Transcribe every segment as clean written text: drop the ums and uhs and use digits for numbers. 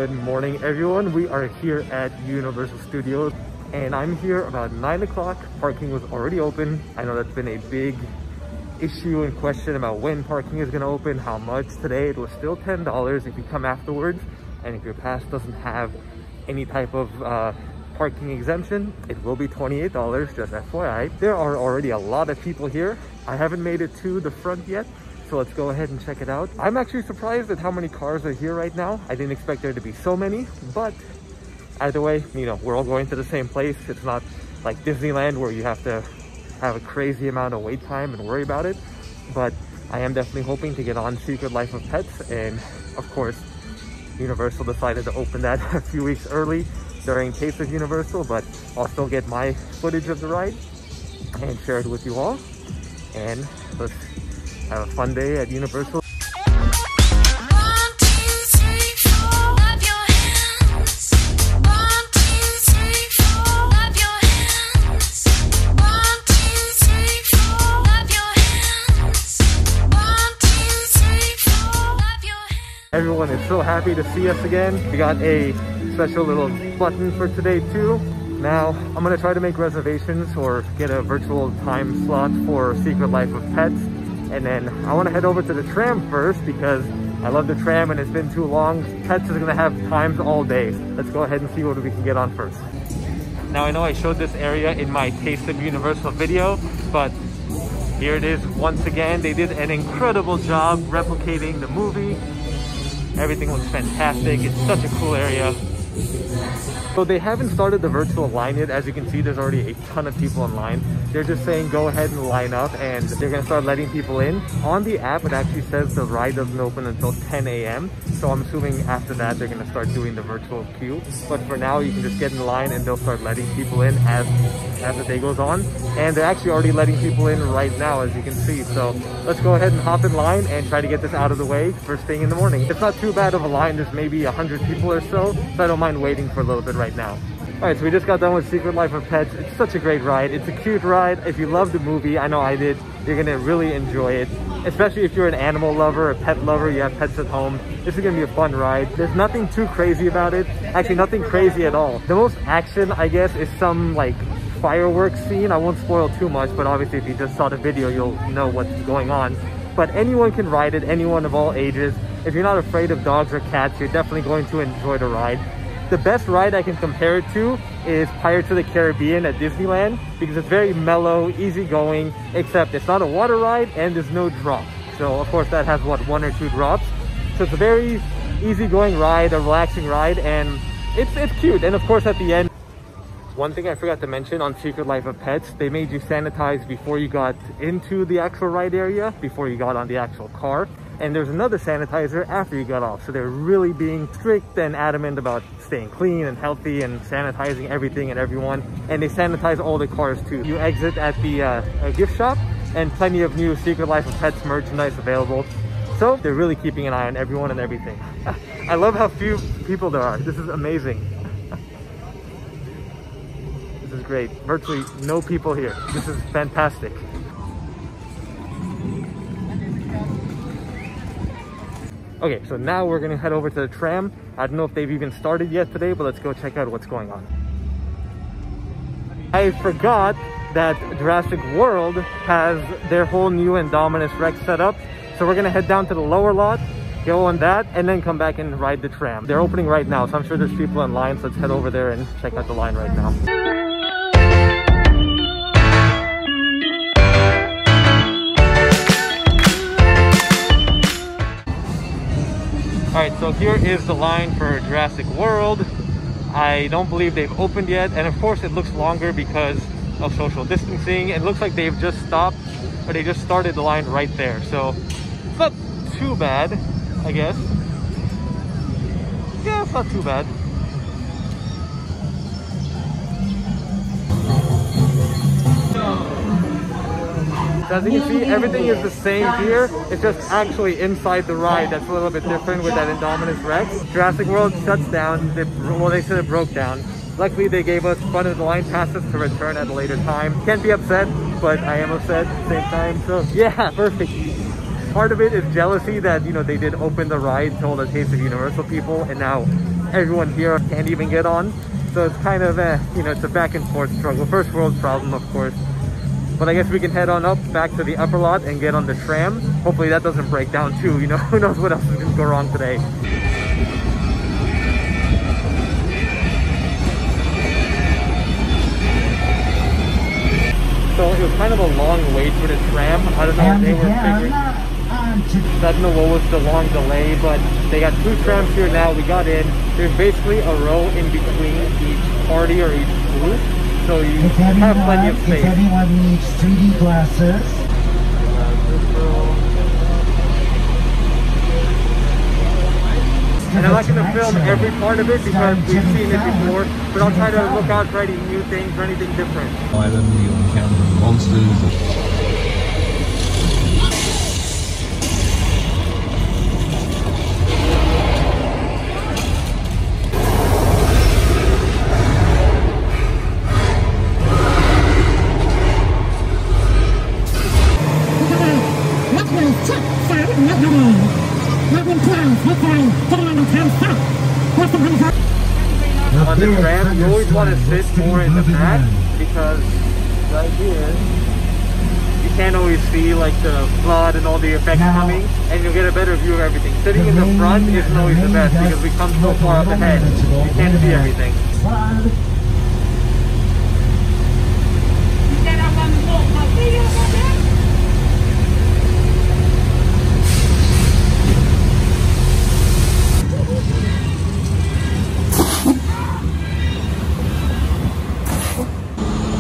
Good morning, everyone. We are here at Universal Studios and I'm here about 9 o'clock. Parking was already open. I know that's been a big issue and question about when parking is going to open, how much. Today it was still $10 if you come afterwards, and if your pass doesn't have any type of parking exemption, it will be $28, just FYI. There are already a lot of people here. I haven't made it to the front yet, so let's go ahead and check it out. I'm actually surprised at how many cars are here right now. I didn't expect there to be so many, but either way, you know, we're all going to the same place. It's not like Disneyland where you have to have a crazy amount of wait time and worry about it. But I am definitely hoping to get on Secret Life of Pets, and of course, Universal decided to open that a few weeks early during Taste of Universal, but I'll still get my footage of the ride and share it with you all. And let's have a fun day at Universal. Everyone is so happy to see us again. We got a special little button for today too. Now, I'm gonna try to make reservations or get a virtual time slot for Secret Life of Pets. And then I wanna head over to the Tram first because I love the Tram and it's been too long. Pets is gonna have times all day. Let's go ahead and see what we can get on first. Now, I know I showed this area in my Taste of Universal video, but here it is once again. They did an incredible job replicating the movie. Everything looks fantastic. It's such a cool area. So they haven't started the virtual line yet. As you can see, there's already a ton of people in line. They're just saying go ahead and line up, and they're gonna start letting people in. On the app, it actually says the ride doesn't open until 10 a.m. So I'm assuming after that, they're gonna start doing the virtual queue. But for now, you can just get in line and they'll start letting people in as the day goes on. And they're actually already letting people in right now, as you can see. So let's go ahead and hop in line and try to get this out of the way first thing in the morning. It's not too bad of a line. There's maybe 100 people or so I don't mind waiting for a little bit right now. All right, so we just got done with Secret Life of Pets. It's such a great ride. It's a cute ride. If you love the movie, I know I did, you're gonna really enjoy it. Especially if you're an animal lover, a pet lover, you have pets at home. This is gonna be a fun ride. There's nothing too crazy about it. Actually, nothing crazy at all. The most action, I guess, is some like fireworks scene. I won't spoil too much, but obviously if you just saw the video, you'll know what's going on. But anyone can ride it, anyone of all ages. If you're not afraid of dogs or cats, you're definitely going to enjoy the ride. The best ride I can compare it to is Pirates of the Caribbean at Disneyland, because it's very mellow, easygoing, except it's not a water ride and there's no drop. So of course that has what, 1 or 2 drops. So it's a very easygoing ride, a relaxing ride, and it's cute. And of course at the end, one thing I forgot to mention on Secret Life of Pets, they made you sanitize before you got into the actual ride area, before you got on the actual car. And there's another sanitizer after you got off. So they're really being strict and adamant about staying clean and healthy and sanitizing everything and everyone. And they sanitize all the cars too. You exit at the gift shop, and plenty of new Secret Life of Pets merchandise available. So they're really keeping an eye on everyone and everything. I love how few people there are. This is amazing. This is great. Virtually no people here. This is fantastic. Okay, so now we're gonna head over to the Tram. I don't know if they've even started yet today, but let's go check out what's going on. I forgot that Jurassic World has their whole new Indominus Rex set up. So we're gonna head down to the lower lot, go on that, and then come back and ride the Tram. They're opening right now, so I'm sure there's people in line, so let's head over there and check out the line right now. Alright, so here is the line for Jurassic World. I don't believe they've opened yet, and of course it looks longer because of social distancing. It looks like they've just stopped, but they just started the line right there. So it's not too bad, I guess. Yeah, it's not too bad. So as you can see, everything is the same here. It's just actually inside the ride that's a little bit different with that Indominus Rex. Jurassic World shuts down. Well, they said it broke down. Luckily, they gave us front of the line passes to return at a later time. Can't be upset, but I am upset at the same time. So yeah, perfect. Part of it is jealousy that, you know, they did open the ride to all the Taste of Universal people, and now everyone here can't even get on. So it's kind of you know, it's a back and forth struggle. First world problem, of course. But I guess we can head on up back to the upper lot and get on the tram. Hopefully that doesn't break down too, you know. Who knows what else is going to go wrong today. So it was kind of a long wait for the tram. I don't know if they were figuring. I don't know what was the long delay, but they got 2 trams here now. We got in. There's basically a row in between each party or each group. So you have plenty of space. If anyone needs 3D glasses. And I'm not going to film every part of it because we've seen it before, but I'll try to look out for any new things or anything different. Island, you encounter monsters. On the tram, you always want to sit more in the back because right here you can't always see like the flood and all the effects coming, and you'll get a better view of everything. Sitting in the front isn't always the best because we come so far up ahead, you can't see everything.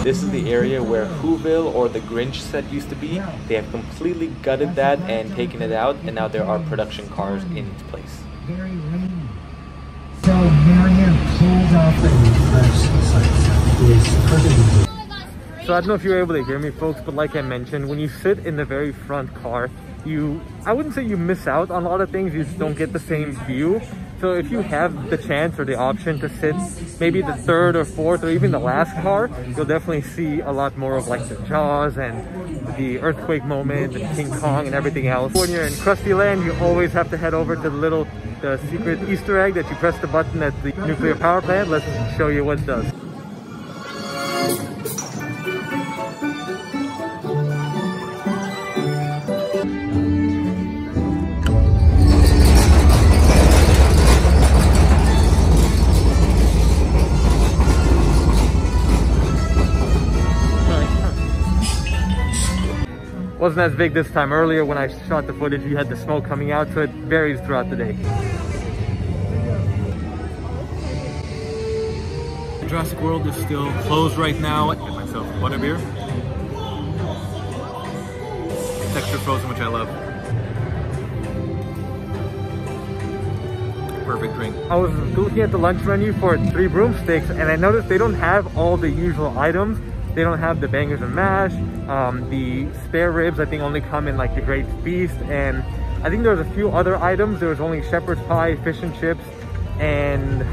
This is the area where Whoville or the Grinch set used to be. They have completely gutted that and taken it out, and now there are production cars in its place. Very rainy. So Marianne pulled off the So I don't know if you were able to hear me, folks, but like I mentioned, when you sit in the very front car, I wouldn't say you miss out on a lot of things, you just don't get the same view. So if you have the chance or the option to sit maybe the 3rd or 4th or even the last car, you'll definitely see a lot more of like the Jaws and the earthquake moment and King Kong and everything else. When you're in Krusty Land, you always have to head over to the secret Easter egg that you press the button at the nuclear power plant. Let's show you what it does. Wasn't as big this time. Earlier when I shot the footage, you had the smoke coming out, so it varies throughout the day. Jurassic World is still closed right now. Get myself a butterbeer. Texture frozen, which I love. Perfect drink. I was looking at the lunch menu for 3 broomsticks, and I noticed they don't have all the usual items. They don't have the bangers and mash. The spare ribs I think only come in like the Great Feast, and I think there was a few other items. There was only shepherd's pie, fish and chips, and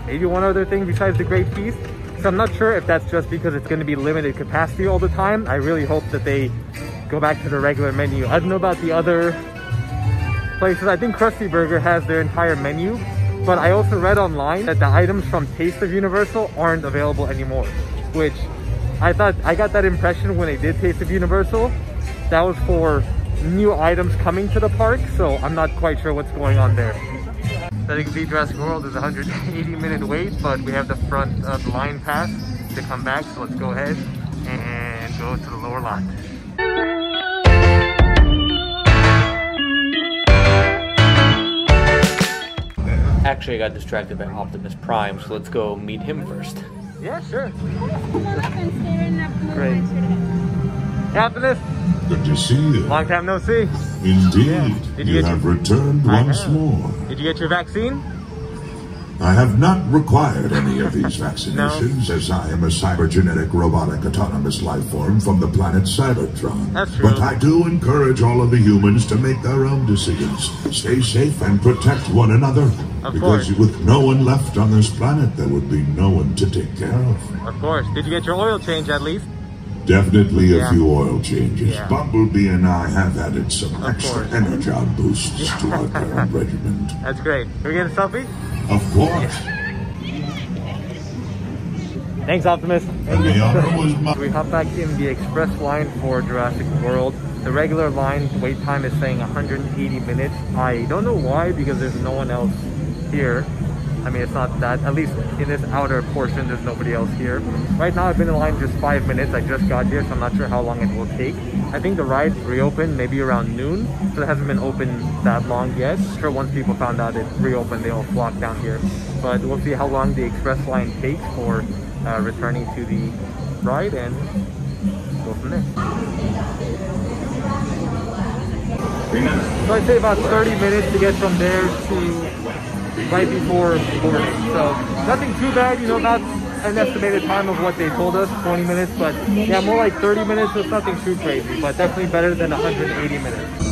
maybe one other thing besides the Great Feast. So I'm not sure if that's just because it's going to be limited capacity all the time. I really hope that they go back to the regular menu. I don't know about the other places. I think Krusty Burger has their entire menu, but I also read online that the items from Taste of Universal aren't available anymore, which I thought I got that impression when they did Taste of Universal. That was for new items coming to the park, so I'm not quite sure what's going on there. So you can see Jurassic World is a 180-minute wait, but we have the front of the line pass to come back, so let's go ahead and go to the lower lot. Actually, I got distracted by Optimus Prime, so let's go meet him first. Yeah, sure. Great. Hey, Optimus. Good to see you. Long time no see. Indeed. Yeah. You have returned once more. Did you get your vaccine? I have not required any of these vaccinations, as I am a cybergenetic robotic autonomous life form from the planet Cybertron. That's true. But I do encourage all of the humans to make their own decisions. Stay safe and protect one another. Because with no one left on this planet, there would be no one to take care of. Of course. Did you get your oil change at least? Definitely a few oil changes. Bumblebee and I have added some extra energon boosts to our current regiment. That's great. Are we getting a selfie? Of course. Thanks, Optimus. Thank The you. honor was mine. We hop back in the express line for Jurassic World. The regular line wait time is saying 180 minutes. I don't know why, because there's no one else here. I mean, it's not that, at least in this outer portion, there's nobody else here. Right now, I've been in line just 5 minutes. I just got here, so I'm not sure how long it will take. I think the ride reopened maybe around noon, so it hasn't been open that long yet. I'm sure once people found out it reopened, they'll flock down here. But we'll see how long the express line takes for returning to the ride and go from there. So I'd say about 30 minutes to get from there to right before boarding. So nothing too bad, you know, not an estimated time of what they told us, 20 minutes, but yeah, more like 30 minutes, so it's nothing too crazy, but definitely better than 180 minutes.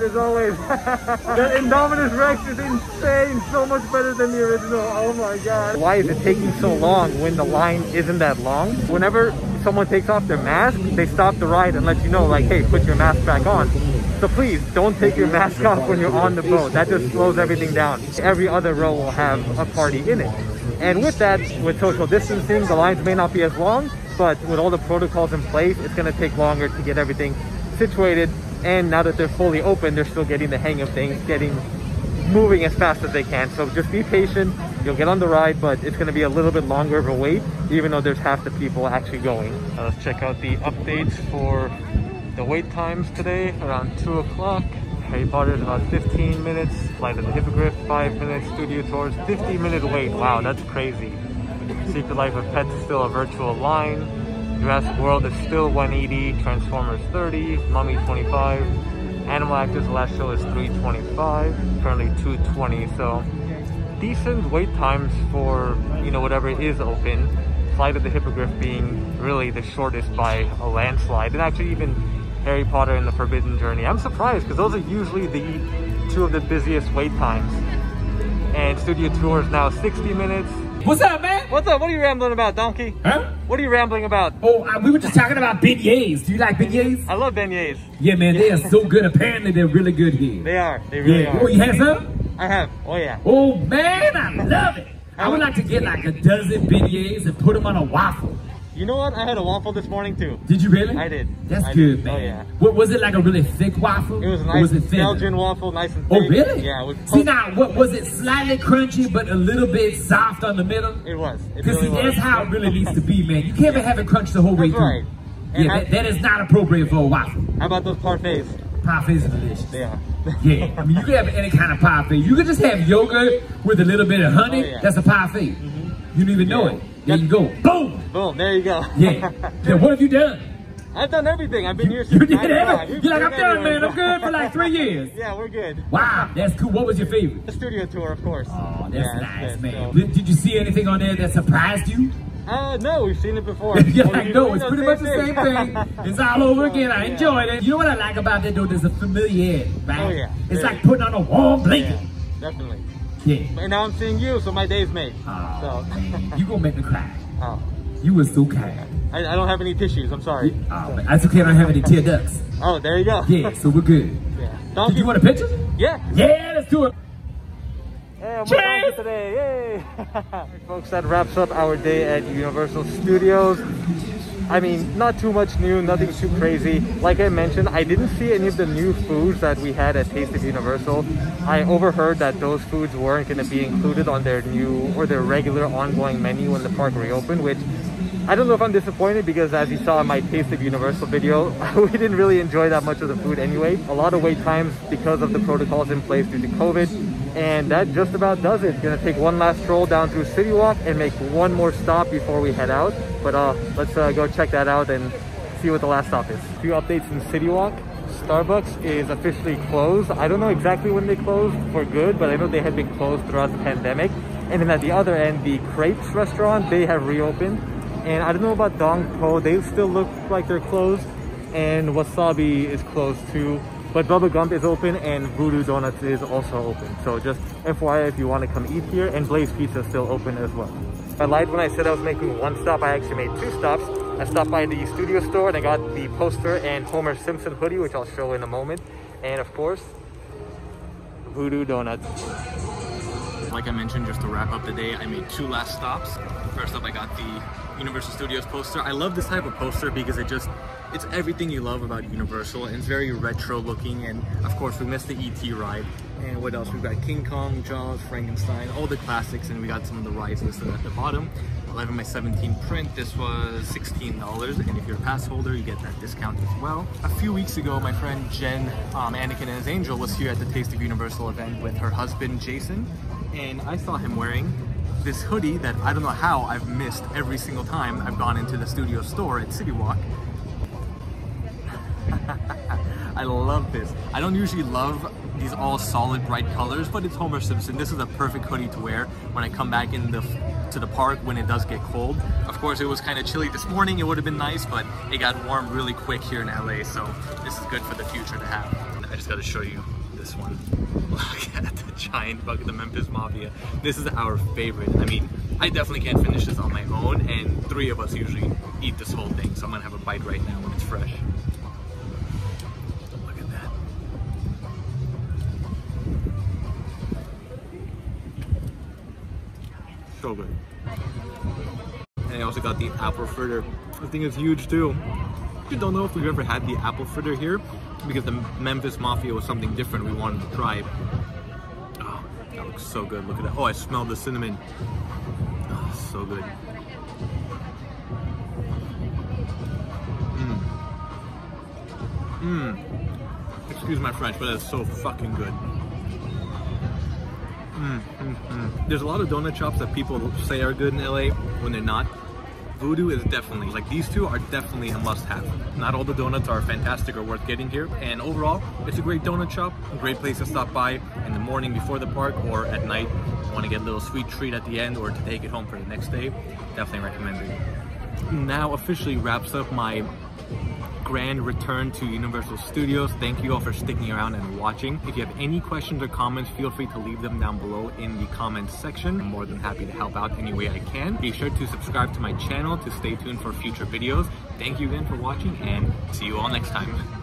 As always. That Indominus Rex is insane, so much better than the original. Oh my god. Why is it taking so long when the line isn't that long? Whenever someone takes off their mask, they stop the ride and let you know, like, hey, put your mask back on. So please don't take your mask off when you're on the boat. That just slows everything down. Every other row will have a party in it. And with that, with social distancing, the lines may not be as long, but with all the protocols in place, it's going to take longer to get everything situated. And now that they're fully open, they're still getting the hang of things, moving as fast as they can. So just be patient, you'll get on the ride, but it's going to be a little bit longer of a wait, even though there's half the people actually going. Let's check out the updates for the wait times today. Around 2 o'clock, Harry Potter is about 15 minutes, Flight of the Hippogriff 5 minutes, Studio Tours 50-minute wait. Wow, that's crazy. Secret Life of Pets is still a virtual line. Jurassic World is still 180, Transformers 30, Mummy 25, Animal Actors, the last show is 325, currently 220, so decent wait times for, you know, whatever is open. Flight of the Hippogriff being really the shortest by a landslide, and actually even Harry Potter and the Forbidden Journey. I'm surprised, because those are usually the two of the busiest wait times. And Studio Tour is now 60 minutes. What's up, man? What's up? What are you rambling about, Donkey? Huh? What are you rambling about? Oh, we were just talking about beignets. Do you like beignets? I love beignets. Yeah, man, they are so good. Apparently, they're really good here. They are. They really are. Oh, you had some? I have. Oh, yeah. Oh, man, I love it. I would like to get like a dozen beignets and put them on a waffle. You know what? I had a waffle this morning, too. Did you really? I did. That's good, man. Oh, yeah. What, was it like a really thick waffle? It was a nice Belgian waffle, nice and thick. Oh, really? Yeah. See, now, what was it? Slightly crunchy, but a little bit soft on the middle? It was. Because that's how it really needs to be, man. You can't have it crunched the whole way through. Right. Yeah, that is not appropriate for a waffle. How about those parfaits? Parfaits are delicious. Yeah. Yeah, I mean, you can have any kind of parfait. You can just have yogurt with a little bit of honey. Oh, yeah. That's a parfait. You don't even know it. There you go. Boom! Boom, there you go. Yeah. Yeah, what have you done? I've done everything. I've been here You since did 95. everything? You're like, I'm done, man. I'm good for like 3 years. Yeah, we're good. Wow, that's cool. What was your favorite? The Studio Tour, of course. Oh, that's nice, good, man. So. Did you see anything on there that surprised you? No, we've seen it before. Yeah, I know. It's pretty much the same thing. It's all over again. I enjoyed it. You know what I like about that, though? There's a familiarity, right? Oh, yeah. It's like putting on a warm blanket. Yeah, definitely. Yeah. And now I'm seeing you, so my day's made. Oh, so. man. You gonna make me cry. Oh. You were so kind. I don't have any tissues, I'm sorry. Oh, man. That's okay, I don't have any tear ducts. Oh, there you go. Yeah, so we're good. Yeah. Did you want a picture? Yeah. Yeah, let's do it. Yeah, we're done for today. Yay! Alright, folks, that wraps up our day at Universal Studios. I mean, not too much new, nothing too crazy. Like I mentioned, I didn't see any of the new foods that we had at Taste of Universal. I overheard that those foods weren't going to be included on their new or their regular ongoing menu when the park reopened, which I don't know if I'm disappointed, because as you saw in my Taste of Universal video, we didn't really enjoy that much of the food anyway. A lot of wait times because of the protocols in place due to COVID. And that just about does it. Gonna take one last stroll down through City Walk and make one more stop before we head out. But let's go check that out and see what the last stop is. A few updates in City Walk. Starbucks is officially closed. I don't know exactly when they closed for good, but I know they had been closed throughout the pandemic. And then at the other end, the Crepes restaurant, they have reopened. And I don't know about Dong Po, they still look like they're closed. and Wasabi is closed too. But Bubba Gump is open and Voodoo Donuts is also open. So just FYI if you want to come eat here, and Blaze Pizza is still open as well. I lied when I said I was making one stop. I actually made 2 stops. I stopped by the studio store and I got the poster and Homer Simpson hoodie, which I'll show in a moment. And of course, Voodoo Donuts. Like I mentioned, just to wrap up the day, I made 2 last stops. First up, I got the Universal Studios poster. I love this type of poster because it's everything you love about Universal, and it's very retro looking. And of course, we missed the E.T. ride. And what else? We've got King Kong, Jaws, Frankenstein, all the classics, and we got some of the rides listed at the bottom. 11 by 17 print. This was $16, and if you're a pass holder, you get that discount as well. A few weeks ago, my friend Jen, Anakin and his Angel, was here at the Taste of Universal event with her husband Jason, and I saw him wearing this hoodie that I don't know how I've missed every single time I've gone into the studio store at City Walk. I love this. I don't usually love these all solid bright colors, but it's Homer Simpson. This is a perfect hoodie to wear when I come back to the park when it does get cold. Of course, it was kind of chilly this morning. It would have been nice, but it got warm really quick here in LA, so this is good for the future to have. I just got to show you this one. Look at the giant bug of the Memphis Mafia. This is our favorite. I mean, I definitely can't finish this on my own, and 3 of us usually eat this whole thing, so I'm gonna have a bite right now when it's fresh. Look at that. So good. And I also got the apple fritter. This thing is huge too. I don't know if we've ever had the apple fritter here, because the Memphis Mafia was something different we wanted to try. Oh, that looks so good. Look at that. Oh, I smell the cinnamon. Oh, so good. Excuse my French, but that's so fucking good. There's a lot of donut shops that people say are good in LA when they're not. Voodoo is definitely, like, these 2 are definitely a must-have. Not all the donuts are fantastic or worth getting here, and overall, it's a great donut shop, a great place to stop by in the morning before the park, or at night, want to get a little sweet treat at the end, or to take it home for the next day. Definitely recommend it. Now officially wraps up my grand return to Universal Studios. Thank you all for sticking around and watching. If you have any questions or comments, feel free to leave them down below in the comments section. I'm more than happy to help out any way I can. Be sure to subscribe to my channel to stay tuned for future videos. Thank you again for watching, and see you all next time.